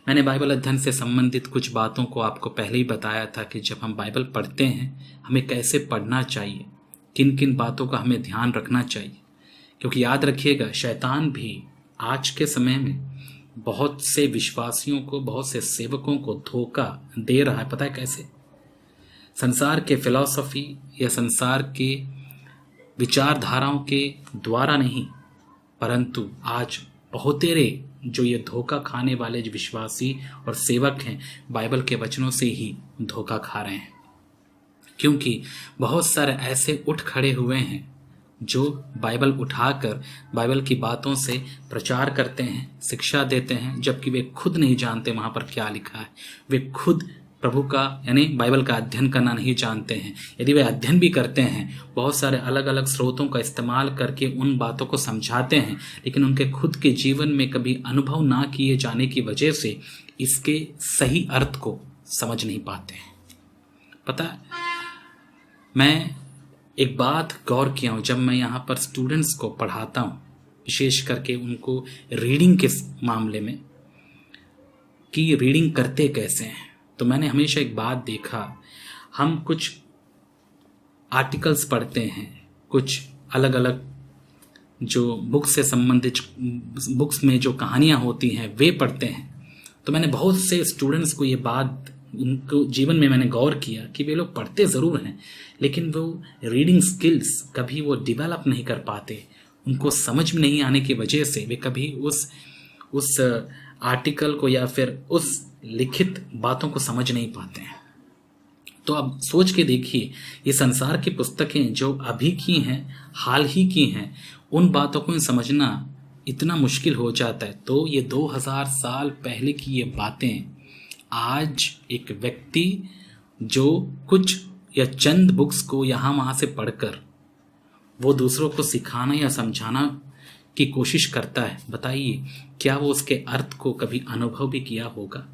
मैंने बाइबल अध्ययन से संबंधित कुछ बातों को आपको पहले ही बताया था कि जब हम बाइबल पढ़ते हैं हमें कैसे पढ़ना चाहिए, किन किन बातों का हमें ध्यान रखना चाहिए। क्योंकि याद रखिएगा, शैतान भी आज के समय में बहुत से विश्वासियों को, बहुत से सेवकों को धोखा दे रहा है। पता है कैसे? संसार के फिलॉसफी या संसार के विचारधाराओं के द्वारा नहीं, परंतु आज बहुतेरे जो ये धोखा खाने वाले जो विश्वासी और सेवक हैं, बाइबल के वचनों से ही धोखा खा रहे हैं। क्योंकि बहुत सारे ऐसे उठ खड़े हुए हैं जो बाइबल उठाकर बाइबल की बातों से प्रचार करते हैं, शिक्षा देते हैं, जबकि वे खुद नहीं जानते वहाँ पर क्या लिखा है। वे खुद प्रभु का यानी बाइबल का अध्ययन करना नहीं जानते हैं। यदि वे अध्ययन भी करते हैं, बहुत सारे अलग अलग स्रोतों का इस्तेमाल करके उन बातों को समझाते हैं, लेकिन उनके खुद के जीवन में कभी अनुभव ना किए जाने की वजह से इसके सही अर्थ को समझ नहीं पाते हैं। पता है, मैं एक बात गौर किया हूँ जब मैं यहाँ पर स्टूडेंट्स को पढ़ाता हूँ, विशेष करके उनको रीडिंग के मामले में कि रीडिंग करते कैसे हैं, तो मैंने हमेशा एक बात देखा, हम कुछ आर्टिकल्स पढ़ते हैं, कुछ अलग अलग जो बुक्स से संबंधित बुक्स में जो कहानियाँ होती हैं वे पढ़ते हैं। तो मैंने बहुत से स्टूडेंट्स को ये बात, उनको जीवन में मैंने गौर किया कि वे लोग पढ़ते ज़रूर हैं, लेकिन वो रीडिंग स्किल्स कभी वो डेवलप नहीं कर पाते। उनको समझ में नहीं आने की वजह से वे कभी उस आर्टिकल को या फिर उस लिखित बातों को समझ नहीं पाते हैं। तो अब सोच के देखिए, ये संसार की पुस्तकें जो अभी की हैं, हाल ही की हैं, उन बातों को समझना इतना मुश्किल हो जाता है। तो ये 2000 साल पहले की ये बातें आज एक व्यक्ति जो कुछ या चंद बुक्स को यहाँ वहाँ से पढ़कर वो दूसरों को सिखाना या समझाना की कोशिश करता है, बताइए क्या वो उसके अर्थ को कभी अनुभव भी किया होगा?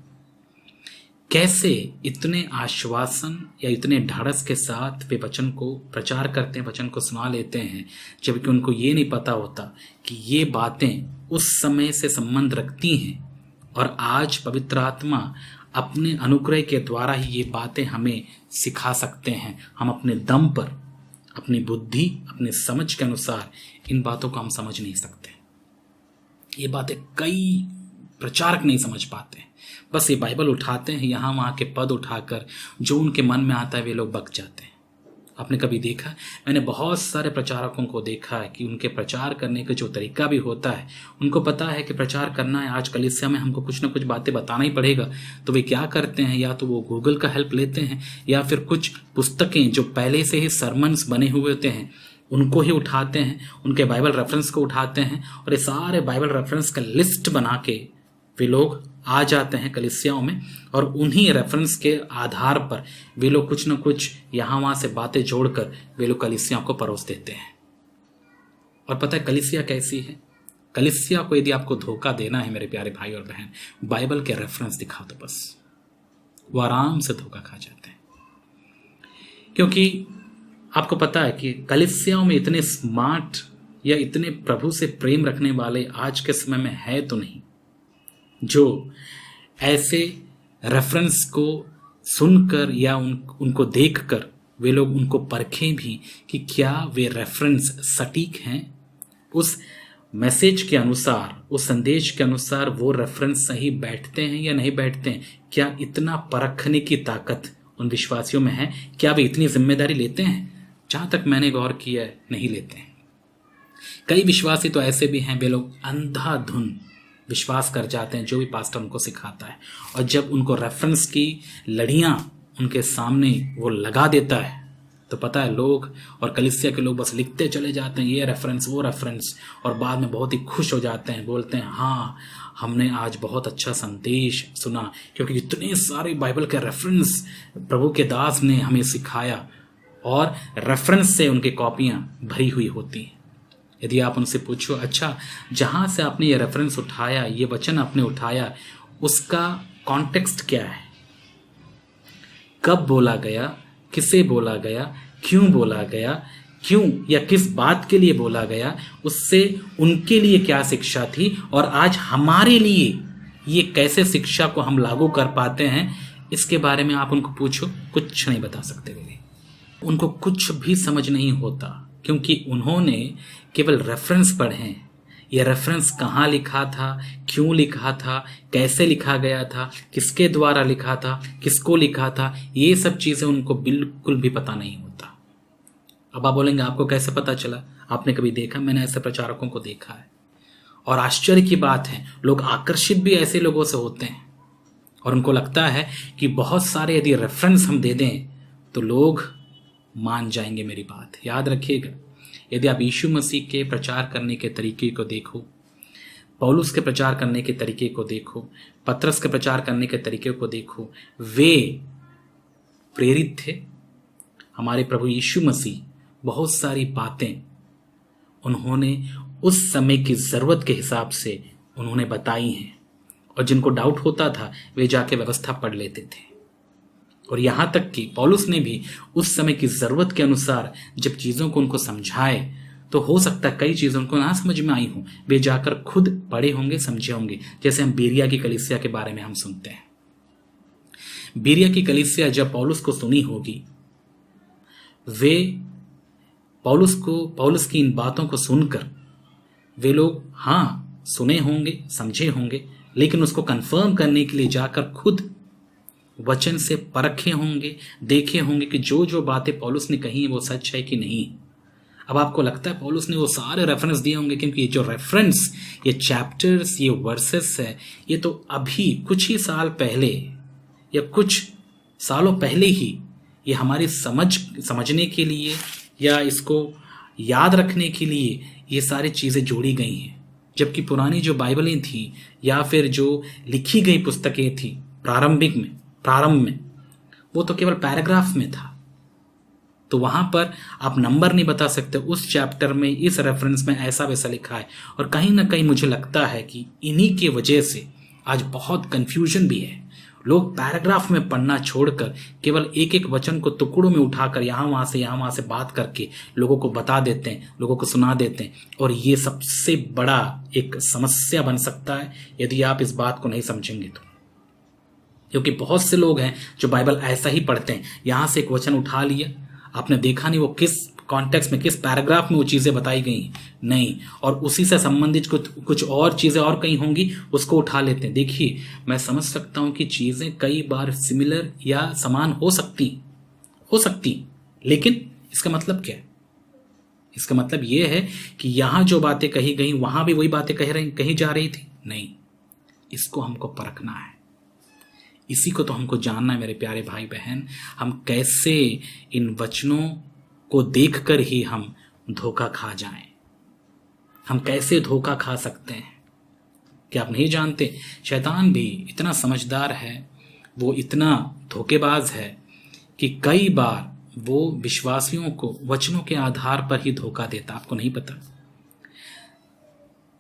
कैसे इतने आश्वासन या इतने ढाढ़स के साथ वे वचन को प्रचार करते हैं, वचन को सुना लेते हैं, जबकि उनको ये नहीं पता होता कि ये बातें उस समय से संबंध रखती हैं और आज पवित्र आत्मा अपने अनुग्रह के द्वारा ही ये बातें हमें सिखा सकते हैं। हम अपने दम पर, अपनी बुद्धि, अपने समझ के अनुसार इन बातों को हम समझ नहीं सकते। ये बातें कई प्रचारक नहीं समझ पाते, बस ये बाइबल उठाते हैं, यहाँ वहाँ के पद उठाकर जो उनके मन में आता है वे लोग बक जाते हैं। आपने कभी देखा? मैंने बहुत सारे प्रचारकों को देखा है कि उनके प्रचार करने का जो तरीका भी होता है, उनको पता है कि प्रचार करना है, आज कलीसिया में हमको कुछ ना कुछ बातें बताना ही पड़ेगा, तो वे क्या करते हैं, या तो वो गूगल का हेल्प लेते हैं या फिर कुछ पुस्तकें जो पहले से ही सरमन्स बने हुए होते हैं उनको ही उठाते हैं, उनके बाइबल रेफरेंस को उठाते हैं और ये सारे बाइबल रेफरेंस का लिस्ट बना के वे लोग आ जाते हैं कलीसियाओं में और उन्हीं रेफरेंस के आधार पर वे लोग कुछ न कुछ यहाँ वहाँ से बातें जोड़कर वे लोग कलीसियाओं को परोस देते हैं। और पता है कलीसिया कैसी है? कलीसिया को यदि आपको धोखा देना है मेरे प्यारे भाई और बहन, बाइबल के रेफरेंस दिखा दो, बस वो आराम से धोखा खा जाते हैं। क्योंकि आपको पता है कि कलीसियाओं में इतने स्मार्ट या इतने प्रभु से प्रेम रखने वाले आज के समय में है तो नहीं, जो ऐसे रेफरेंस को सुनकर या उनको देखकर वे लोग उनको परखें भी कि क्या वे रेफरेंस सटीक हैं, उस मैसेज के अनुसार, उस संदेश के अनुसार वो रेफरेंस सही बैठते हैं या नहीं बैठते हैं। क्या इतना परखने की ताकत उन विश्वासियों में है? क्या वे इतनी जिम्मेदारी लेते हैं? जहां तक मैंने गौर किया है, नहीं लेते हैं। कई विश्वासी तो ऐसे भी हैं, वे लोग अंधाधुन विश्वास कर जाते हैं जो भी पास्टर उनको सिखाता है, और जब उनको रेफरेंस की लड़ियां उनके सामने वो लगा देता है तो पता है लोग और कलीसिया के लोग बस लिखते चले जाते हैं, ये रेफरेंस वो रेफरेंस, और बाद में बहुत ही खुश हो जाते हैं, बोलते हैं हाँ हमने आज बहुत अच्छा संदेश सुना, क्योंकि इतने सारे बाइबल के रेफरेंस प्रभु के दास ने हमें सिखाया, और रेफरेंस से उनकी कॉपियां भरी हुई होती हैं। यदि आप उनसे पूछो, अच्छा जहां से आपने ये रेफरेंस उठाया, ये वचन आपने उठाया, उसका कॉन्टेक्स्ट क्या है, कब बोला गया, किसे बोला गया, क्यों बोला गया, क्यों या किस बात के लिए बोला गया, उससे उनके लिए क्या शिक्षा थी, और आज हमारे लिए ये कैसे शिक्षा को हम लागू कर पाते हैं, इसके बारे में आप उनको पूछो, कुछ नहीं बता सकते वे। उनको कुछ भी समझ नहीं होता, क्योंकि उन्होंने केवल रेफरेंस पढ़े हैं। ये रेफरेंस कहाँ लिखा था, क्यों लिखा था, कैसे लिखा गया था, किसके द्वारा लिखा था, किसको लिखा था, ये सब चीज़ें उनको बिल्कुल भी पता नहीं होता। अब आप बोलेंगे आपको कैसे पता चला? आपने कभी देखा? मैंने ऐसे प्रचारकों को देखा है, और आश्चर्य की बात है, लोग आकर्षित भी ऐसे लोगों से होते हैं, और उनको लगता है कि बहुत सारे यदि रेफरेंस हम दे दें तो लोग मान जाएंगे मेरी बात। याद रखिएगा, यदि आप यीशु मसीह के प्रचार करने के तरीके को देखो, पौलुस के प्रचार करने के तरीके को देखो, पतरस के प्रचार करने के तरीके को देखो, वे प्रेरित थे। हमारे प्रभु यीशु मसीह बहुत सारी बातें उन्होंने उस समय की ज़रूरत के हिसाब से उन्होंने बताई हैं, और जिनको डाउट होता था वे जाके व्यवस्था पढ़ लेते थे। और यहाँ तक कि पौलुस ने भी उस समय की ज़रूरत के अनुसार जब चीज़ों को उनको समझाए, तो हो सकता है कई चीज़ें उनको ना समझ में आई हों, वे जाकर खुद पढ़े होंगे, समझे होंगे। जैसे हम बेरिया की कलीसिया के बारे में हम सुनते हैं। बेरिया की कलीसिया जब पौलुस को सुनी होगी, वे पौलुस की इन बातों को सुनकर वे लोग हाँ सुने होंगे, समझे होंगे, लेकिन उसको कंफर्म करने के लिए जाकर खुद वचन से परखे होंगे, देखे होंगे कि जो जो बातें पौलुस ने कही वो सच है कि नहीं। अब आपको लगता है पौलुस ने वो सारे रेफरेंस दिए होंगे, क्योंकि ये जो रेफरेंस, ये चैप्टर्स, ये वर्सेस है, ये तो अभी कुछ ही साल पहले या कुछ सालों पहले ही ये हमारी समझने के लिए या इसको याद रखने के लिए ये सारी चीज़ें जोड़ी गई हैं। जबकि पुरानी जो बाइबलें थी या फिर जो लिखी गई पुस्तकें थी प्रारंभ में वो तो केवल पैराग्राफ में था, तो वहाँ पर आप नंबर नहीं बता सकते, उस चैप्टर में इस रेफरेंस में ऐसा वैसा लिखा है। और कहीं ना कहीं मुझे लगता है कि इन्हीं की वजह से आज बहुत कन्फ्यूजन भी है। लोग पैराग्राफ में पढ़ना छोड़कर केवल एक एक वचन को टुकड़ों में उठाकर यहाँ वहाँ से बात करके लोगों को बता देते हैं, लोगों को सुना देते हैं। और ये सबसे बड़ा एक समस्या बन सकता है यदि आप इस बात को नहीं समझेंगे तो। क्योंकि बहुत से लोग हैं जो बाइबल ऐसा ही पढ़ते हैं, यहाँ से एक वचन उठा लिया, आपने देखा नहीं वो किस कॉन्टेक्स्ट में, किस पैराग्राफ में वो चीज़ें बताई गई नहीं, और उसी से संबंधित कुछ और चीज़ें और कहीं होंगी, उसको उठा लेते हैं। देखिए, मैं समझ सकता हूँ कि चीज़ें कई बार सिमिलर या समान हो सकती, लेकिन इसका मतलब क्या है? इसका मतलब ये है कि यहाँ जो बातें कही गई वहाँ भी वही बातें कही जा रही थी? नहीं, इसको हमको परखना है, इसी को तो हमको जानना है मेरे प्यारे भाई बहन। हम कैसे इन वचनों को देखकर ही हम धोखा खा जाएं, हम कैसे धोखा खा सकते हैं? क्या आप नहीं जानते, शैतान भी इतना समझदार है, वो इतना धोखेबाज है कि कई बार वो विश्वासियों को वचनों के आधार पर ही धोखा देता। आपको नहीं पता?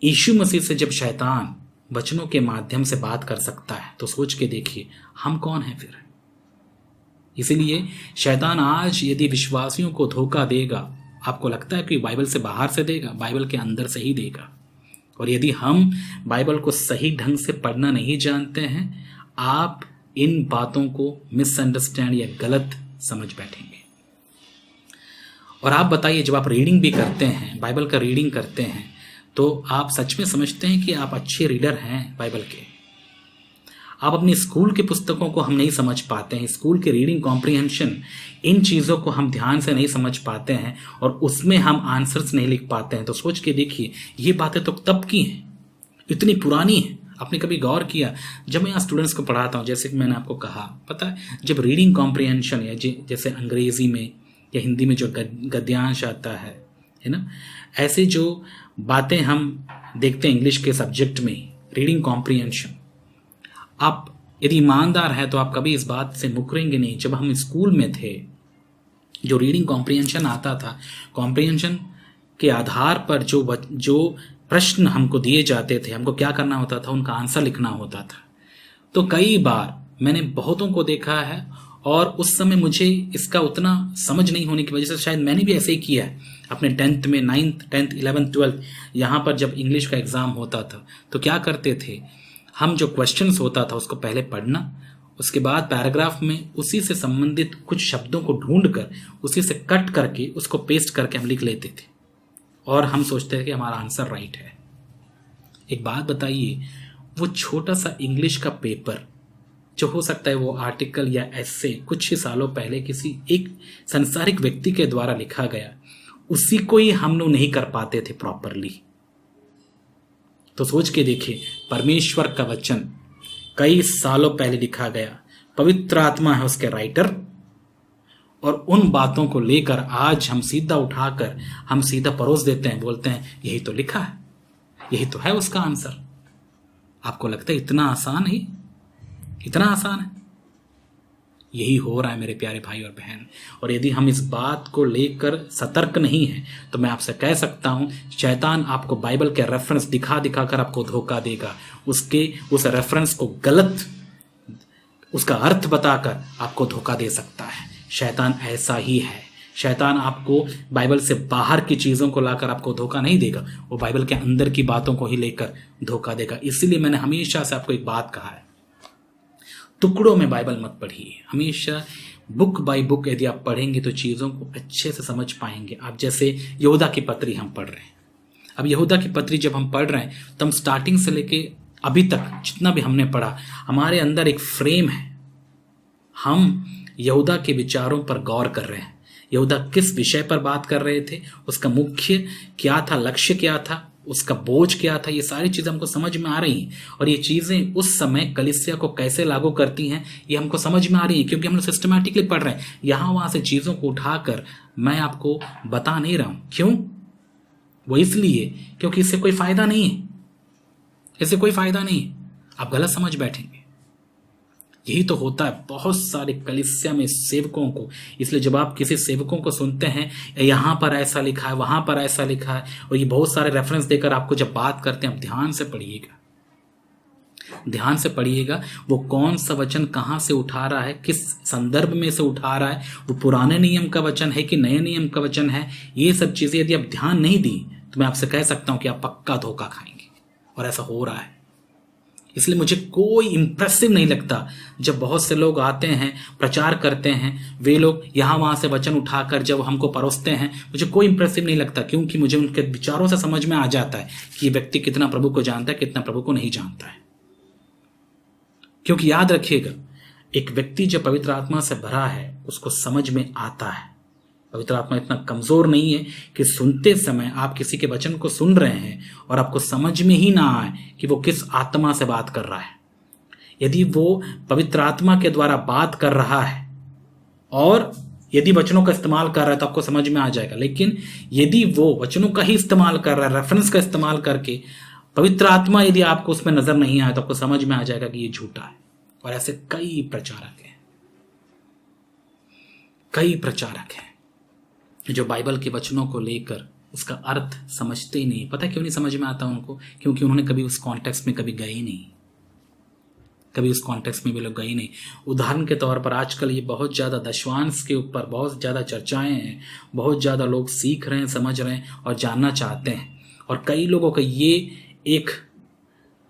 यीशु मसीह से जब शैतान वचनों के माध्यम से बात कर सकता है तो सोच के देखिए हम कौन हैं फिर। इसीलिए शैतान आज यदि विश्वासियों को धोखा देगा, आपको लगता है कि बाइबल से बाहर से देगा? बाइबल के अंदर से ही देगा। और यदि हम बाइबल को सही ढंग से पढ़ना नहीं जानते हैं, आप इन बातों को मिसअंडरस्टैंड या गलत समझ बैठेंगे। और आप बताइए, जब आप रीडिंग भी करते हैं, बाइबल का रीडिंग करते हैं, तो आप सच में समझते हैं कि आप अच्छे रीडर हैं बाइबल के? आप अपनी स्कूल की पुस्तकों को हम नहीं समझ पाते हैं, स्कूल के रीडिंग कॉम्प्रिहेंशन, इन चीज़ों को हम ध्यान से नहीं समझ पाते हैं और उसमें हम आंसर्स नहीं लिख पाते हैं, तो सोच के देखिए ये बातें तो तब की हैं, इतनी पुरानी हैं। आपने कभी गौर किया? जब मैं यहाँ स्टूडेंट्स को पढ़ाता हूँ, जैसे कि मैंने आपको कहा, पता है जब रीडिंग कॉम्प्रिहेंशन या जैसे अंग्रेजी में या हिंदी में जो गद्यांश आता है ना, ऐसे जो बातें हम देखते हैं इंग्लिश के सब्जेक्ट में, रीडिंग कॉम्प्रिहेंशन, आप यदि ईमानदार हैं तो आप कभी इस बात से मुकरेंगे नहीं। जब हम स्कूल में थे, जो रीडिंग कॉम्प्रिहेंशन आता था, कॉम्प्रिहेंशन के आधार पर जो प्रश्न हमको दिए जाते थे, हमको क्या करना होता था, उनका आंसर लिखना होता था। तो कई बार मैंने बहुतों को देखा है और उस समय मुझे इसका उतना समझ नहीं होने की वजह से शायद मैंने भी ऐसे ही किया है। अपने 10th में, 9th, 10th, 11th, 12th, यहाँ पर जब इंग्लिश का एग्ज़ाम होता था तो क्या करते थे, हम जो क्वेश्चंस होता था उसको पहले पढ़ना, उसके बाद पैराग्राफ में उसी से संबंधित कुछ शब्दों को ढूंढकर उसी से कट करके उसको पेस्ट करके हम लिख लेते थे और हम सोचते थे कि हमारा आंसर राइट है। एक बात बताइए, वो छोटा सा इंग्लिश का पेपर जो हो सकता है वो आर्टिकल या एस्से कुछ ही सालों पहले किसी एक संसारिक व्यक्ति के द्वारा लिखा गया, उसी को ही हम लोग नहीं कर पाते थे प्रॉपरली। तो सोच के देखिए, परमेश्वर का वचन कई सालों पहले लिखा गया, पवित्र आत्मा है उसके राइटर, और उन बातों को लेकर आज हम सीधा उठाकर हम सीधा परोस देते हैं, बोलते हैं यही तो लिखा है, यही तो है उसका आंसर। आपको लगता है इतना आसान है? इतना आसान है? यही हो रहा है मेरे प्यारे भाई और बहन। और यदि हम इस बात को लेकर सतर्क नहीं हैं तो मैं आपसे कह सकता हूं, शैतान आपको बाइबल के रेफरेंस दिखा दिखा कर आपको धोखा देगा, उसके उस रेफरेंस को गलत उसका अर्थ बताकर आपको धोखा दे सकता है। शैतान ऐसा ही है। शैतान आपको बाइबल से बाहर की चीज़ों को लाकर आपको धोखा नहीं देगा, वो बाइबल के अंदर की बातों को ही लेकर धोखा देगा। इसीलिए मैंने हमेशा से आपको एक बात कहा है, टुकड़ों में बाइबल मत पढ़िए, हमेशा बुक बाय बुक यदि आप पढ़ेंगे तो चीज़ों को अच्छे से समझ पाएंगे। आप जैसे यहूदा की पत्री हम पढ़ रहे हैं, अब यहूदा की पत्री जब हम पढ़ रहे हैं तो हम स्टार्टिंग से लेके अभी तक जितना भी हमने पढ़ा, हमारे अंदर एक फ्रेम है, हम यहूदा के विचारों पर गौर कर रहे हैं। यहूदा किस विषय पर बात कर रहे थे, उसका मुख्य क्या था, लक्ष्य क्या था, उसका बोझ क्या था, ये सारी चीजें हमको समझ में आ रही हैं। और ये चीजें उस समय कलीसिया को कैसे लागू करती हैं ये हमको समझ में आ रही है, क्योंकि हम लोग सिस्टमैटिकली पढ़ रहे हैं। यहाँ वहां से चीजों को उठाकर मैं आपको बता नहीं रहा हूं। क्यों? वो इसलिए क्योंकि इससे कोई फायदा नहीं है, इससे कोई फायदा नहीं है, आप गलत समझ बैठेंगे। यही तो होता है बहुत सारे कलीसिया में सेवकों को। इसलिए जब आप किसी सेवकों को सुनते हैं यहाँ पर ऐसा लिखा है, वहां पर ऐसा लिखा है, और ये बहुत सारे रेफरेंस देकर आपको जब बात करते हैं, आप ध्यान से पढ़िएगा, ध्यान से पढ़िएगा वो कौन सा वचन कहाँ से उठा रहा है, किस संदर्भ में से उठा रहा है, वो पुराने नियम का वचन है कि नए नियम का वचन है। ये सब चीजें यदि आप ध्यान नहीं दी तो मैं आपसे कह सकता हूं कि आप पक्का धोखा खाएंगे, और ऐसा हो रहा है। इसलिए मुझे कोई इंप्रेसिव नहीं लगता जब बहुत से लोग आते हैं, प्रचार करते हैं, वे लोग यहाँ वहां से वचन उठाकर जब हमको परोसते हैं, मुझे कोई इंप्रेसिव नहीं लगता, क्योंकि मुझे उनके विचारों से समझ में आ जाता है कि ये व्यक्ति कितना प्रभु को जानता है, कितना प्रभु को नहीं जानता है। क्योंकि याद रखिएगा, एक व्यक्ति जब पवित्र आत्मा से भरा है उसको समझ में आता है। पवित्र आत्मा इतना कमजोर नहीं है कि सुनते समय आप किसी के वचन को सुन रहे हैं और आपको समझ में ही ना आए कि वो किस आत्मा से बात कर रहा है। यदि वो पवित्र आत्मा के द्वारा बात कर रहा है और यदि वचनों का इस्तेमाल कर रहा है तो आपको समझ में आ जाएगा। लेकिन यदि वो वचनों का ही इस्तेमाल कर रहा है, रेफरेंस का इस्तेमाल करके, पवित्र आत्मा यदि आपको उसमें नजर नहीं आया तो आपको समझ में आ जाएगा कि ये झूठा है। और ऐसे कई प्रचारक हैं, कई प्रचारक हैं जो बाइबल के वचनों को लेकर उसका अर्थ समझते ही नहीं। पता है क्यों नहीं समझ में आता उनको? क्योंकि उन्होंने कभी उस कॉन्टेक्स्ट में कभी गए ही नहीं, कभी उस कॉन्टेक्स्ट में भी लोग गए ही नहीं। उदाहरण के तौर पर आजकल ये बहुत ज़्यादा दशवांश के ऊपर बहुत ज़्यादा चर्चाएं हैं, बहुत ज़्यादा लोग सीख रहे हैं, समझ रहे हैं और जानना चाहते हैं। और कई लोगों का ये एक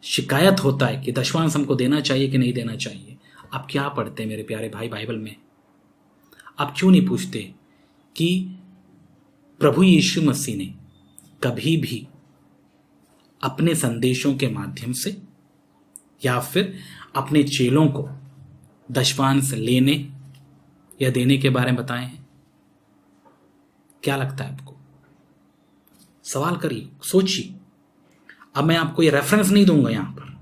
शिकायत होता है कि दशवांश हमको देना चाहिए कि नहीं देना चाहिए। आप क्या पढ़ते हैं मेरे प्यारे भाई बाइबल में? आप क्यों नहीं पूछते कि प्रभु यीशु मसीह ने कभी भी अपने संदेशों के माध्यम से या फिर अपने चेलों को दशवांश लेने या देने के बारे में बताए हैं? क्या लगता है आपको? सवाल करिए, सोचिए। अब मैं आपको ये रेफरेंस नहीं दूंगा यहां पर,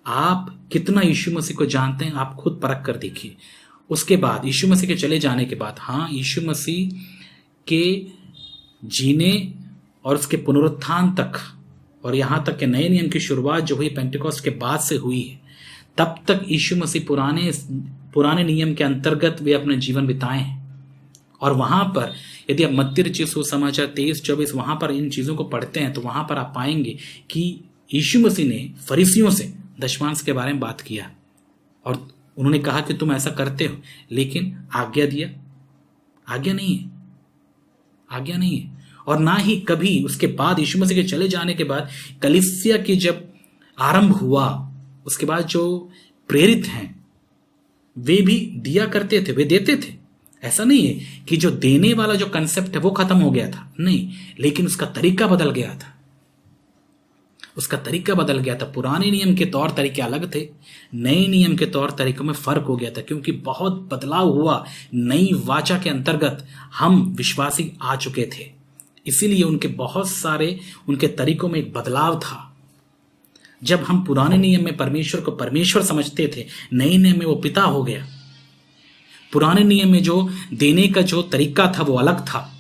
आप कितना यीशु मसीह को जानते हैं आप खुद परख कर देखिए। उसके बाद यीशु मसीह के चले जाने के बाद, हाँ, यीशु मसीह के जीने और उसके पुनरुत्थान तक और यहां तक के नए नियम की शुरुआत जो हुई पेंटिकॉस्ट के बाद से हुई है, तब तक यीशु मसीह पुराने नियम के अंतर्गत वे अपने जीवन बिताए हैं। और वहां पर यदि आप मत्ती रचित सुसमाचार 23-24 वहां पर इन चीजों को पढ़ते हैं तो वहां पर आप पाएंगे कि यीशु मसीह ने फरीसियों से दशवांश के बारे में बात किया और उन्होंने कहा कि तुम ऐसा करते हो, लेकिन आज्ञा दिया? आज्ञा नहीं है, आज्ञा नहीं है। और ना ही कभी उसके बाद यीशु मसीह के चले जाने के बाद कलीसिया की जब आरंभ हुआ उसके बाद जो प्रेरित हैं वे भी दिया करते थे, वे देते थे। ऐसा नहीं है कि जो देने वाला जो कंसेप्ट है वो खत्म हो गया था, नहीं, लेकिन उसका तरीका बदल गया था। उसका तरीका बदल गया था। पुराने नियम के तौर तरीके अलग थे, नए नियम के तौर तरीकों में फर्क हो गया था, क्योंकि बहुत बदलाव हुआ। नई वाचा के अंतर्गत हम विश्वासी आ चुके थे, इसीलिए उनके बहुत सारे उनके तरीकों में एक बदलाव था। जब हम पुराने नियम में परमेश्वर को परमेश्वर समझते थे, नए नियम में वो पिता हो गया। पुराने नियम में जो देने का जो तरीका था वो अलग था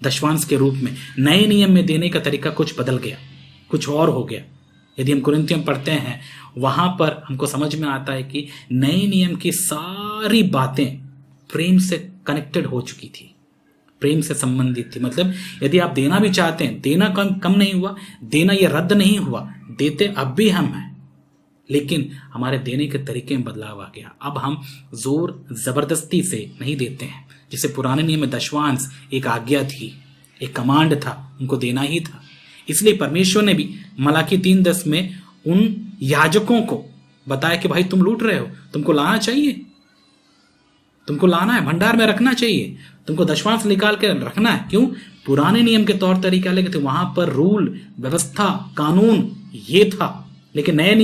दशवांश के रूप में, नए नियम में देने का तरीका कुछ बदल गया, कुछ और हो गया। यदि हम कुरिन्थियों में पढ़ते हैं वहां पर हमको समझ में आता है कि नए नियम की सारी बातें प्रेम से कनेक्टेड हो चुकी थी, प्रेम से संबंधित थी। मतलब यदि आप देना भी चाहते हैं, देना कम नहीं हुआ, देना ये रद्द नहीं हुआ, देते अब भी हम हैं, लेकिन हमारे देने के तरीके में बदलाव आ गया। अब हम जोर जबरदस्ती से नहीं देते हैं। जैसे पुराने नियम में दशवांश एक आज्ञा थी, एक कमांड था, उनको देना ही था। इसलिए परमेश्वर ने भी मलाकी 3:10 में उन याजकों को बताया कि भाई तुम लूट रहे हो, तुमको लाना चाहिए, तुमको लाना है, भंडार में रखना चाहिए, तुमको दशवांश निकाल के रखना है। क्यों? पुराने नियम के तौर तरीके अलग थे, वहां पर रूल, व्यवस्था, कानून ये था। लेकिन नए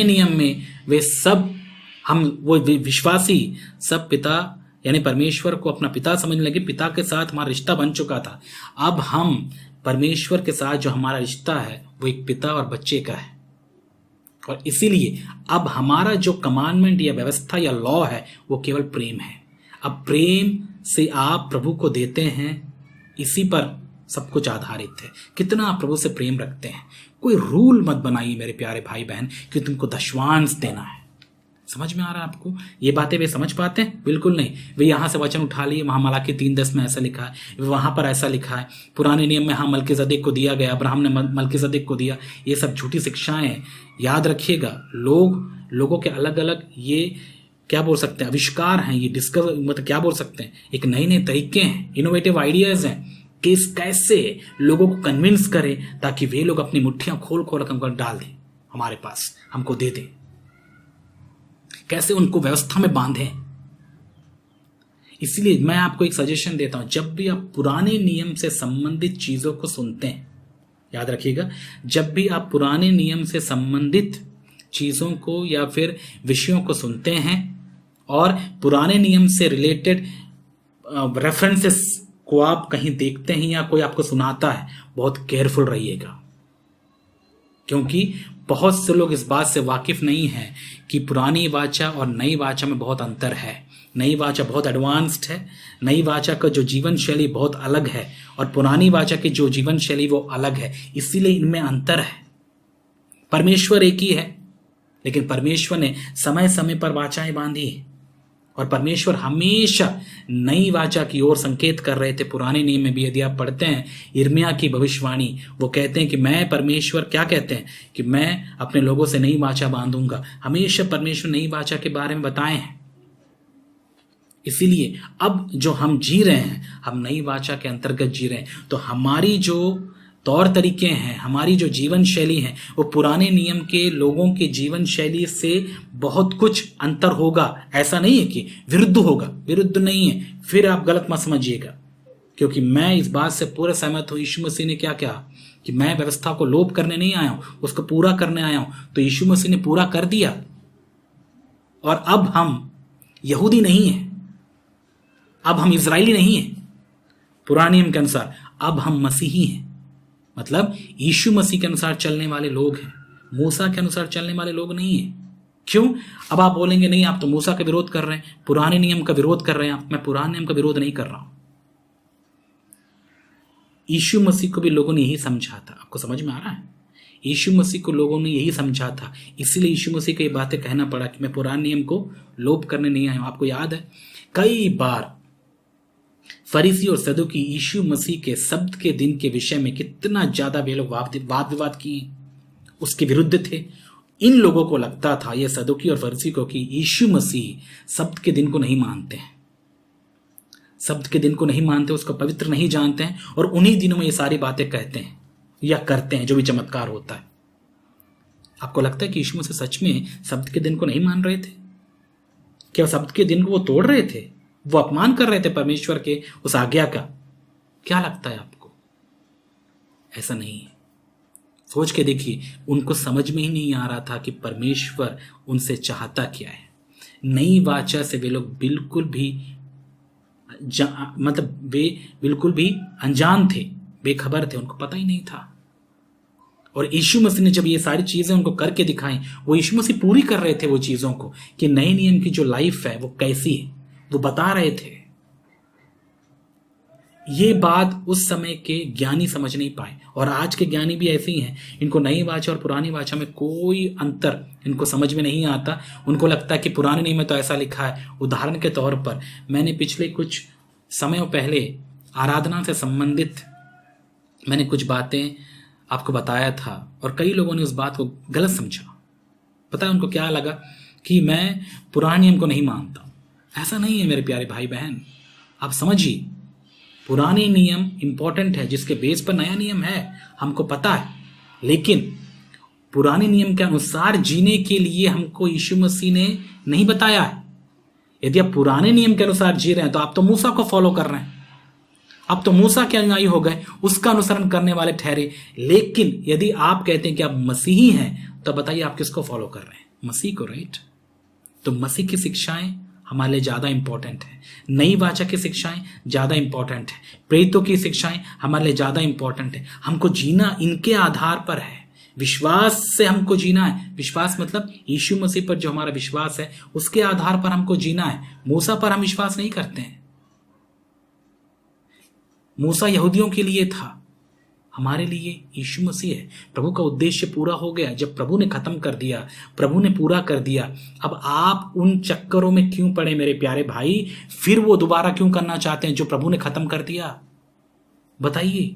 नियम में वे सब हम वो विश्वासी सब पिता यानी परमेश्वर को अपना पिता समझने लगे। पिता के साथ हमारा रिश्ता बन चुका था। अब हम परमेश्वर के साथ जो हमारा रिश्ता है वो एक पिता और बच्चे का है, और इसीलिए अब हमारा जो कमांडमेंट या व्यवस्था या लॉ है वो केवल प्रेम है। अब प्रेम से आप प्रभु को देते हैं, इसी पर सब कुछ आधारित है। कितना आप प्रभु से प्रेम रखते हैं। कोई रूल मत बनाइए मेरे प्यारे भाई बहन कि तुमको दशवांश देना है। समझ में आ रहा है आपको? ये बातें वे समझ पाते हैं? बिल्कुल नहीं। वे यहां से वचन उठा लिए, वहां मलाकी 3:10 में ऐसा लिखा है, वहां पर ऐसा लिखा है, पुराने नियम में हाँ मल्कीसदेक को दिया गया, अब्राहम ने मल्कीसदेक को दिया। ये सब झूठी शिक्षाएं। याद रखिएगा, लोगों के अलग अलग ये क्या बोल सकते हैं, आविष्कार हैं, ये डिस्कवर मतलब क्या बोल सकते हैं, एक नए नए तरीके हैं, इनोवेटिव आइडियाज हैं कि कैसे लोगों को कन्विंस करें ताकि वे लोग अपनी मुट्ठियां खोल खोल कर डाल दें हमारे पास, हमको दे दें, कैसे उनको व्यवस्था में बांधें। इसलिए मैं आपको एक सजेशन देता हूं, जब भी आप पुराने नियम से संबंधित चीजों को सुनते हैं, याद रखिएगा, जब भी आप पुराने नियम से संबंधित चीजों को या फिर विषयों को सुनते हैं और पुराने नियम से रिलेटेड रेफरेंसेस को आप कहीं देखते हैं या कोई आपको सुनाता है, बहुत केयरफुल रहिएगा, क्योंकि बहुत से लोग इस बात से वाकिफ नहीं है कि पुरानी वाचा और नई वाचा में बहुत अंतर है। नई वाचा बहुत एडवांस्ड है, नई वाचा का जो जीवन शैली बहुत अलग है और पुरानी वाचा की जो जीवन शैली वो अलग है, इसीलिए इनमें अंतर है। परमेश्वर एक ही है, लेकिन परमेश्वर ने समय समय पर वाचाएं बांधी है और परमेश्वर हमेशा नई वाचा की ओर संकेत कर रहे थे। पुराने नियम में भी यदि आप पढ़ते हैं यिर्मयाह की भविष्यवाणी, वो कहते हैं कि मैं परमेश्वर क्या कहते हैं कि मैं अपने लोगों से नई वाचा बांधूंगा। हमेशा परमेश्वर नई वाचा के बारे में बताए हैं। इसीलिए अब जो हम जी रहे हैं, हम नई वाचा के अंतर्गत जी रहे हैं, तो हमारी जो तौर तरीके हैं, हमारी जो जीवन शैली है, वो पुराने नियम के लोगों के जीवन शैली से बहुत कुछ अंतर होगा। ऐसा नहीं है कि विरुद्ध होगा, विरुद्ध नहीं है, फिर आप गलत मत समझिएगा, क्योंकि मैं इस बात से पूरा सहमत हूं। यीशु मसीह ने क्या कहा कि मैं व्यवस्था को लोप करने नहीं आया हूं, उसको पूरा करने आया हूं। तो यीशु मसीह ने पूरा कर दिया और अब हम यहूदी नहीं है, अब हम इजरायली नहीं है पुराने नियम के अनुसार, अब हम मसीही हैं। मतलब यीशु मसीह के अनुसार चलने वाले लोग हैं, मूसा के अनुसार चलने वाले लोग नहीं है। क्यों? अब आप बोलेंगे नहीं, आप तो मूसा का विरोध कर रहे हैं, पुराने नियम का विरोध कर रहे हैं। मैं पुराने नियम का विरोध नहीं कर रहा हूं। यीशु मसीह को भी लोगों ने यही समझा था। आपको समझ में आ रहा है? यीशु मसीह को लोगों ने यही समझा था, इसलिए यीशु मसीह को ये बातें कहना पड़ा कि मैं पुराने नियम को लोप करने नहीं आया हूं। आपको याद है कई बार फरीसी और सदूकी यीशु मसीह के शब्द के दिन के विषय में कितना ज्यादा वे लोग वाद विवाद किए, उसके विरुद्ध थे। इन लोगों को लगता था, ये सदूकी और फरीसी को, कि यीशु मसीह शब्द के दिन को नहीं मानते हैं, शब्द के दिन को नहीं मानते, उसको पवित्र नहीं जानते हैं, और उन्हीं दिनों में ये सारी बातें कहते हैं या करते हैं जो भी चमत्कार होता है। आपको लगता है कि यीशु मसीह सच में शब्द के दिन को नहीं मान रहे थे? क्या शब्द के दिन को वो तोड़ रहे थे? वो अपमान कर रहे थे परमेश्वर के उस आज्ञा का? क्या लगता है आपको? ऐसा नहीं है। सोच के देखिए, उनको समझ में ही नहीं आ रहा था कि परमेश्वर उनसे चाहता क्या है। नई वाचा से वे लोग बिल्कुल भी वे बिल्कुल भी अनजान थे, बेखबर थे, उनको पता ही नहीं था। और यीशु मसीह ने जब ये सारी चीजें उनको करके दिखाई, वो यीशु मसीह पूरी कर रहे थे वो चीजों को, कि नए नियम की जो लाइफ है वो कैसी है, वो बता रहे थे। ये बात उस समय के ज्ञानी समझ नहीं पाए, और आज के ज्ञानी भी ऐसे ही हैं। इनको नई वाचा और पुरानी वाचा में कोई अंतर इनको समझ में नहीं आता। उनको लगता है कि पुराने नियम में तो ऐसा लिखा है। उदाहरण के तौर पर, मैंने पिछले कुछ समय पहले आराधना से संबंधित मैंने कुछ बातें आपको बताया था, और कई लोगों ने उस बात को गलत समझा। पता है उनको क्या लगा? कि मैं पुराने नियम को नहीं मानता। ऐसा नहीं है मेरे प्यारे भाई बहन, आप समझिए। पुराने नियम इंपॉर्टेंट है, जिसके बेस पर नया नियम है, हमको पता है। लेकिन पुराने नियम के अनुसार जीने के लिए हमको यीशु मसीह ने नहीं बताया है। यदि आप पुराने नियम के अनुसार जी रहे हैं तो आप तो मूसा को फॉलो कर रहे हैं, आप तो मूसा के अनुयायी हो गए, उसका अनुसरण करने वाले ठहरे। लेकिन यदि आप कहते हैं कि आप मसीही हैं, तो बताइए आप किसको फॉलो कर रहे हैं? मसीह को, राइट? तो मसीह की शिक्षाएं हमारे लिए ज्यादा इंपॉर्टेंट है। नई वाचा की शिक्षाएं ज्यादा इंपॉर्टेंट है। प्रेरितों की शिक्षाएं हमारे लिए ज्यादा इंपॉर्टेंट है। हमको जीना इनके आधार पर है। विश्वास से हमको जीना है। विश्वास मतलब यीशु मसीह पर जो हमारा विश्वास है, उसके आधार पर हमको जीना है। मूसा पर हम विश्वास नहीं करते हैं। मूसा यहूदियों के लिए था, हमारे लिए यीशु मसीह है। प्रभु का उद्देश्य पूरा हो गया। जब प्रभु ने खत्म कर दिया, प्रभु ने पूरा कर दिया, अब आप उन चक्करों में क्यों पड़े मेरे प्यारे भाई? फिर वो दोबारा क्यों करना चाहते हैं जो प्रभु ने खत्म कर दिया? बताइए,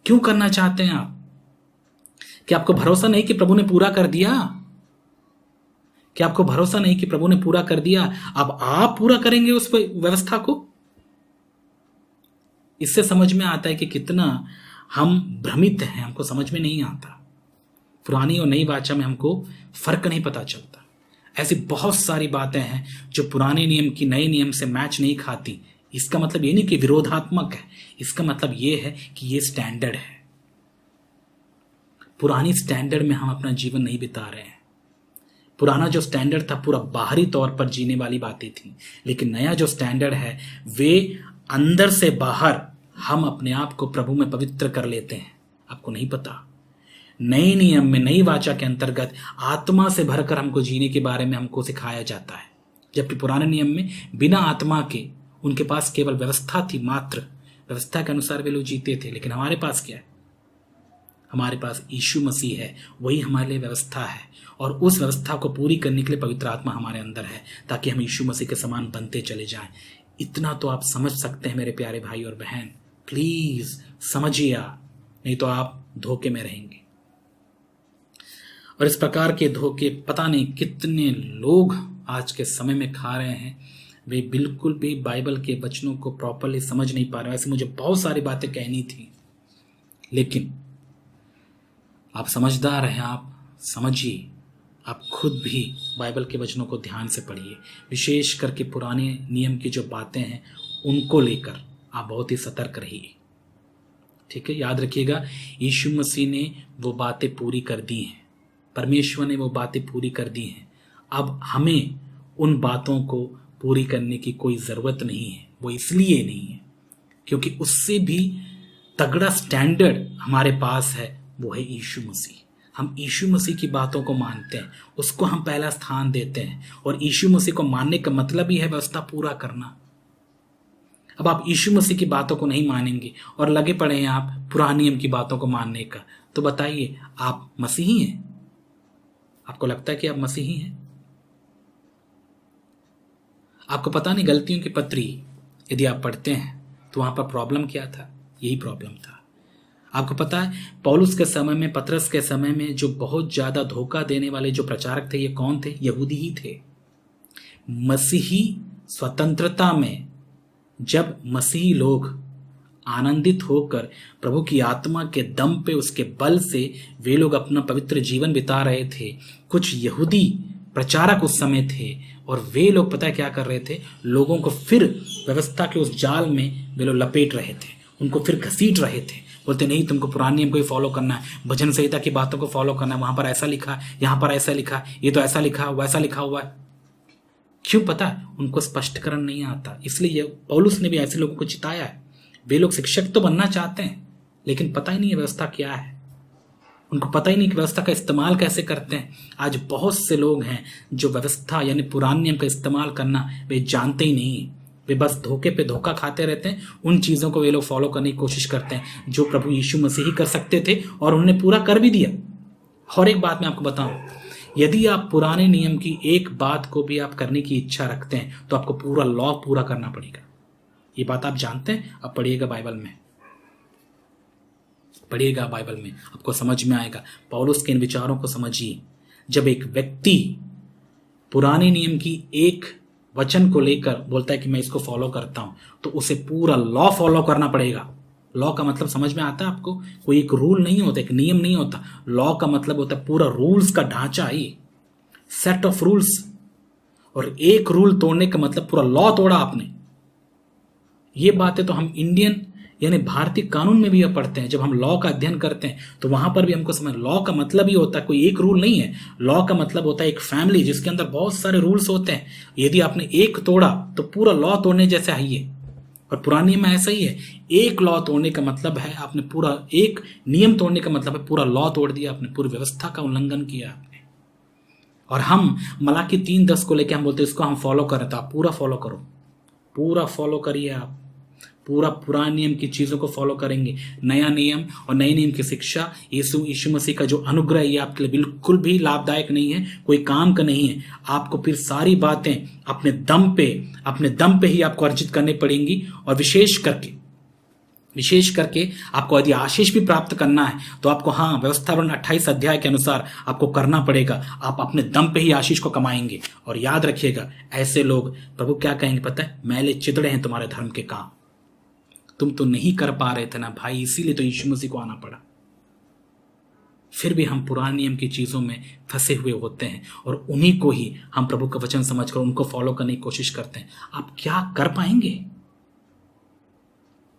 क्यों करना चाहते हैं आप? क्या आपको भरोसा नहीं कि प्रभु ने पूरा कर दिया? क्या आपको भरोसा नहीं कि प्रभु ने पूरा कर दिया? अब आप पूरा करेंगे उस व्यवस्था को? इससे समझ में आता है कि कितना हम भ्रमित हैं, हमको समझ में नहीं आता। पुरानी और नई वाचा में हमको फर्क नहीं पता चलता। ऐसी बहुत सारी बातें हैं जो पुराने नियम की नए नियम से मैच नहीं खाती। इसका मतलब ये नहीं कि विरोधात्मक है, इसका मतलब ये है कि ये स्टैंडर्ड है। पुरानी स्टैंडर्ड में हम अपना जीवन नहीं बिता रहे हैं। पुराना जो स्टैंडर्ड था पूरा बाहरी तौर पर जीने वाली बातें थी, लेकिन नया जो स्टैंडर्ड है वे अंदर से बाहर हम अपने आप को प्रभु में पवित्र कर लेते हैं। आपको नहीं पता, नए नियम में, नई वाचा के अंतर्गत आत्मा से भरकर हमको जीने के बारे में हमको सिखाया जाता है। जबकि पुराने नियम में बिना आत्मा के उनके पास केवल व्यवस्था थी, मात्र व्यवस्था के अनुसार वे लोग जीते थे। लेकिन हमारे पास क्या है? हमारे पास यीशु मसीह है, वही हमारे लिए व्यवस्था है। और उस व्यवस्था को पूरी करने के लिए पवित्र आत्मा हमारे अंदर है, ताकि हम यीशु मसीह के समान बनते चले जाएं। इतना तो आप समझ सकते हैं मेरे प्यारे भाई और बहन। प्लीज समझिए, नहीं तो आप धोखे में रहेंगे। और इस प्रकार के धोखे पता नहीं कितने लोग आज के समय में खा रहे हैं। वे बिल्कुल भी बाइबल के वचनों को प्रॉपरली समझ नहीं पा रहे। वैसे मुझे बहुत सारी बातें कहनी थी, लेकिन आप समझदार हैं, आप समझिए। आप खुद भी बाइबल के वचनों को ध्यान से पढ़िए। विशेष करके पुराने नियम की जो बातें हैं उनको लेकर आप बहुत ही सतर्क रहिए। ठीक है, याद रखिएगा, यीशु मसीह ने वो बातें पूरी कर दी हैं। परमेश्वर ने वो बातें पूरी कर दी हैं। अब हमें उन बातों को पूरी करने की कोई ज़रूरत नहीं है। वो इसलिए नहीं है क्योंकि उससे भी तगड़ा स्टैंडर्ड हमारे पास है, वो है यीशु मसीह। हम यीशु मसीह की बातों को मानते हैं, उसको हम पहला स्थान देते हैं। और यीशु मसीह को मानने का मतलब ही है व्यवस्था पूरा करना। अब आप यीशु मसीह की बातों को नहीं मानेंगे और लगे पड़े हैं आप पुराने नियम की बातों को मानने का, तो बताइए आप मसीही हैं? आपको लगता है कि आप मसीही हैं? आपको पता नहीं, गलतियों की पत्री यदि आप पढ़ते हैं तो वहां पर प्रॉब्लम क्या था? यही प्रॉब्लम था। आपको पता है, पौलुस के समय में, पतरस के समय में जो बहुत ज्यादा धोखा देने वाले जो प्रचारक थे, ये कौन थे? यहूदी ही थे। मसीही स्वतंत्रता में जब मसीही लोग आनंदित होकर प्रभु की आत्मा के दम पे, उसके बल से वे लोग अपना पवित्र जीवन बिता रहे थे। कुछ यहूदी प्रचारक उस समय थे और वे लोग पता है क्या कर रहे थे, लोगों को फिर व्यवस्था के उस जाल में वे लोग लपेट रहे थे, उनको फिर घसीट रहे थे। बोलते नहीं, तुमको पुराने नियम को ही फॉलो करना है, भजन संहिता की बातों को फॉलो करना है, वहां पर ऐसा लिखा है, यहाँ पर ऐसा लिखा है, ये तो ऐसा लिखा है, वैसा लिखा हुआ है। क्यों? पता है उनको स्पष्टीकरण नहीं आता। इसलिए पौलुस ने भी ऐसे लोगों को चिताया है। वे लोग शिक्षक तो बनना चाहते हैं, लेकिन पता ही नहीं है व्यवस्था क्या है, उनको पता ही नहीं कि व्यवस्था का इस्तेमाल कैसे करते हैं। आज बहुत से लोग हैं जो व्यवस्था यानी पुराने नियम का इस्तेमाल करना वे जानते ही नहीं, वे बस धोखे पे धोखा खाते रहते हैं। उन चीज़ों को वे लोग फॉलो करने की कोशिश करते हैं जो प्रभु यीशु मसीह ही कर सकते थे और उन्होंने पूरा कर भी दिया। और एक बात मैं आपको बताऊं, यदि आप पुराने नियम की एक बात को भी आप करने की इच्छा रखते हैं तो आपको पूरा लॉ पूरा करना पड़ेगा। ये बात आप जानते हैं। अब पढ़िएगा बाइबल में, पढ़िएगा बाइबल में, आपको समझ में आएगा। पौलुस के इन विचारों को समझिए। जब एक व्यक्ति पुराने नियम की एक वचन को लेकर बोलता है कि मैं इसको फॉलो करता हूं, तो उसे पूरा लॉ फॉलो करना पड़ेगा। लॉ का मतलब समझ में आता है आपको? कोई एक रूल नहीं होता, एक नियम नहीं होता। लॉ का मतलब होता है पूरा रूल्स का ढांचा, ही सेट ऑफ रूल्स। और एक रूल तोड़ने का मतलब पूरा लॉ तोड़ा आपने। ये बातें तो हम इंडियन यानी भारतीय कानून में भी पढ़ते हैं। जब हम लॉ का अध्ययन करते हैं तो वहां पर भी हमको समझ, लॉ का मतलब ही होता है कोई एक रूल नहीं है। लॉ का मतलब होता है एक फैमिली जिसके अंदर बहुत सारे रूल्स होते हैं। यदि आपने एक तोड़ा तो पूरा लॉ तोड़ने जैसे है ये। और पुराने में ऐसा ही है, एक लॉ तोड़ने का मतलब है आपने पूरा, एक नियम तोड़ने का मतलब है पूरा लॉ तोड़ दिया आपने, पूरी व्यवस्था का उल्लंघन किया आपने। और हम मलाकी 3:10 को लेकर हम बोलते हैं इसको हम फॉलो करें, तो आप पूरा फॉलो करो, पूरा फॉलो करिए। आप पूरा पुराने नियम की चीजों को फॉलो करेंगे। नया नियम और नए नियम की शिक्षा, यीशु मसीह का जो अनुग्रह, ये आपके लिए बिल्कुल भी लाभदायक नहीं है, कोई काम का नहीं है। आपको फिर सारी बातें अपने दम पे ही आपको अर्जित करनी पड़ेंगी। और विशेष करके आपको यदि आशीष भी प्राप्त करना है तो आपको व्यवस्थापन 28 अध्याय के अनुसार आपको करना पड़ेगा। आप अपने दम पे ही आशीष को कमाएंगे। और याद रखिएगा, ऐसे लोग प्रभु क्या कहेंगे पता है? मैले चितड़े हैं तुम्हारे धर्म के काम, तुम तो नहीं कर पा रहे थे ना भाई, इसीलिए तो यीशु मसीह को आना पड़ा। फिर भी हम पुराने नियम की चीजों में फंसे हुए होते हैं और उन्हीं को ही हम प्रभु का वचन समझकर उनको फॉलो करने की कोशिश करते हैं। आप क्या कर पाएंगे?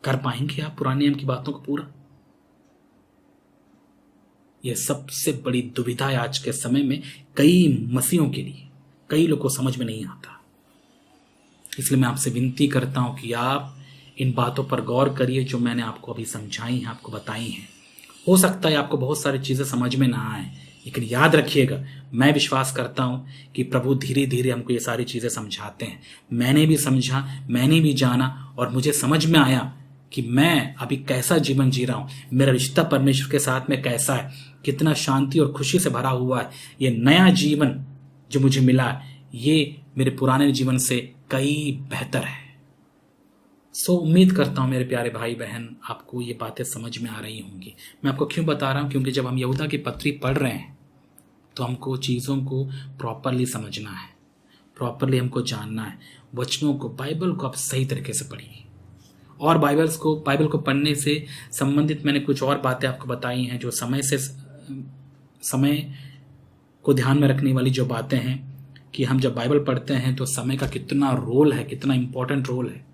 कर पाएंगे आप पुराने नियम की बातों को पूरा? यह सबसे बड़ी दुविधा है आज के समय में कई मसीहों के लिए। कई लोगों को समझ में नहीं आता। इसलिए मैं आपसे विनती करता हूं कि आप इन बातों पर गौर करिए जो मैंने आपको अभी समझाई हैं, आपको बताई हैं। हो सकता है आपको बहुत सारी चीजें समझ में ना आए, लेकिन याद रखिएगा, मैं विश्वास करता हूं कि प्रभु धीरे धीरे हमको ये सारी चीजें समझाते हैं। मैंने भी समझा, मैंने भी जाना और मुझे समझ में आया कि मैं अभी कैसा जीवन जी रहा हूं, मेरा रिश्ता परमेश्वर के साथ में कैसा है, कितना शांति और खुशी से भरा हुआ है। ये नया जीवन जो मुझे मिला है, ये मेरे पुराने जीवन से कई बेहतर है। उम्मीद करता हूं मेरे प्यारे भाई बहन, आपको ये बातें समझ में आ रही होंगी। मैं आपको क्यों बता रहा हूं? क्योंकि जब हम यहूदा की पत्री पढ़ रहे हैं तो हमको चीज़ों को प्रॉपरली समझना है, प्रॉपरली हमको जानना है। वचनों को, बाइबल को आप सही तरीके से पढ़िए। और बाइबल को पढ़ने से संबंधित मैंने कुछ और बातें आपको बताई हैं जो समय को ध्यान में रखने वाली जो बातें हैं कि हम जब बाइबल पढ़ते हैं तो समय का कितना रोल है, कितना इंपॉर्टेंट रोल है।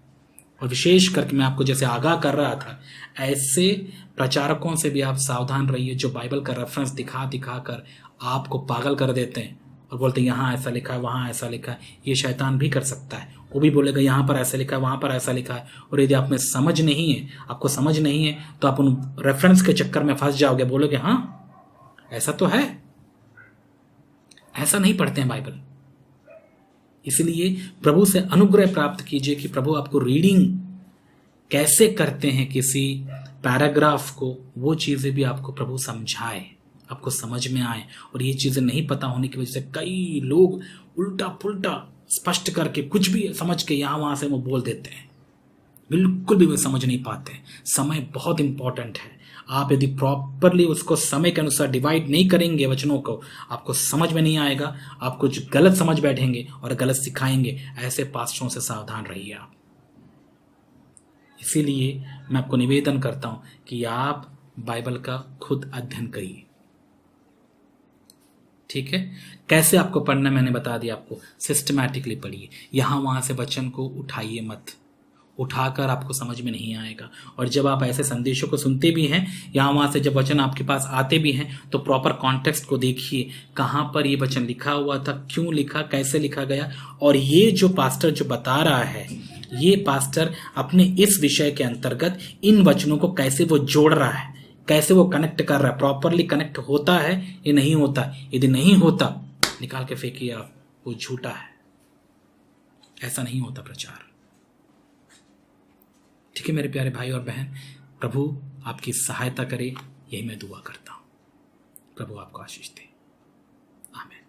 और विशेष करके मैं आपको जैसे आगाह कर रहा था, ऐसे प्रचारकों से भी आप सावधान रहिए जो बाइबल का रेफरेंस दिखा कर आपको पागल कर देते हैं और बोलते हैं यहाँ ऐसा लिखा है, वहाँ ऐसा लिखा है। ये शैतान भी कर सकता है, वो भी बोलेगा यहाँ पर ऐसा लिखा है, वहाँ पर ऐसा लिखा है। और यदि आप में समझ नहीं है, आपको समझ नहीं है, तो आप उन रेफरेंस के चक्कर में फंस जाओगे, बोलोगे हाँ ऐसा तो है। ऐसा नहीं पढ़ते हैं बाइबल। इसलिए प्रभु से अनुग्रह प्राप्त कीजिए कि प्रभु आपको रीडिंग कैसे करते हैं किसी पैराग्राफ को, वो चीजें भी आपको प्रभु समझाए, आपको समझ में आए। और ये चीजें नहीं पता होने की वजह से कई लोग उल्टा पुल्टा स्पष्ट करके कुछ भी समझ के यहां वहां से वो बोल देते हैं, बिल्कुल भी वो समझ नहीं पाते। समय बहुत इंपॉर्टेंट है। आप यदि प्रॉपरली उसको समय के अनुसार डिवाइड नहीं करेंगे वचनों को, आपको समझ में नहीं आएगा। आप कुछ गलत समझ बैठेंगे और गलत सिखाएंगे। ऐसे पास्टरों से सावधान रहिए आप। इसीलिए मैं आपको निवेदन करता हूं कि आप बाइबल का खुद अध्ययन करिए। ठीक है, कैसे आपको पढ़ना मैंने बता दिया आपको। सिस्टमैटिकली पढ़िए, यहां वहां से वचन को उठाइए मत, उठाकर आपको समझ में नहीं आएगा। और जब आप ऐसे संदेशों को सुनते भी हैं, यहाँ वहाँ से जब वचन आपके पास आते भी हैं, तो प्रॉपर कॉन्टेक्स्ट को देखिए, कहाँ पर ये वचन लिखा हुआ था, क्यों लिखा, कैसे लिखा गया, और ये जो पास्टर जो बता रहा है, ये पास्टर अपने इस विषय के अंतर्गत इन वचनों को कैसे वो जोड़ रहा है, कैसे वो कनेक्ट कर रहा है, प्रॉपरली कनेक्ट होता है ये नहीं होता। यदि नहीं होता निकाल के फेंकिए आप, वो झूठा है। ऐसा नहीं होता प्रचार। ठीक है मेरे प्यारे भाई और बहन, प्रभु आपकी सहायता करे, यही मैं दुआ करता हूं। प्रभु आपको आशीष दे। आमीन।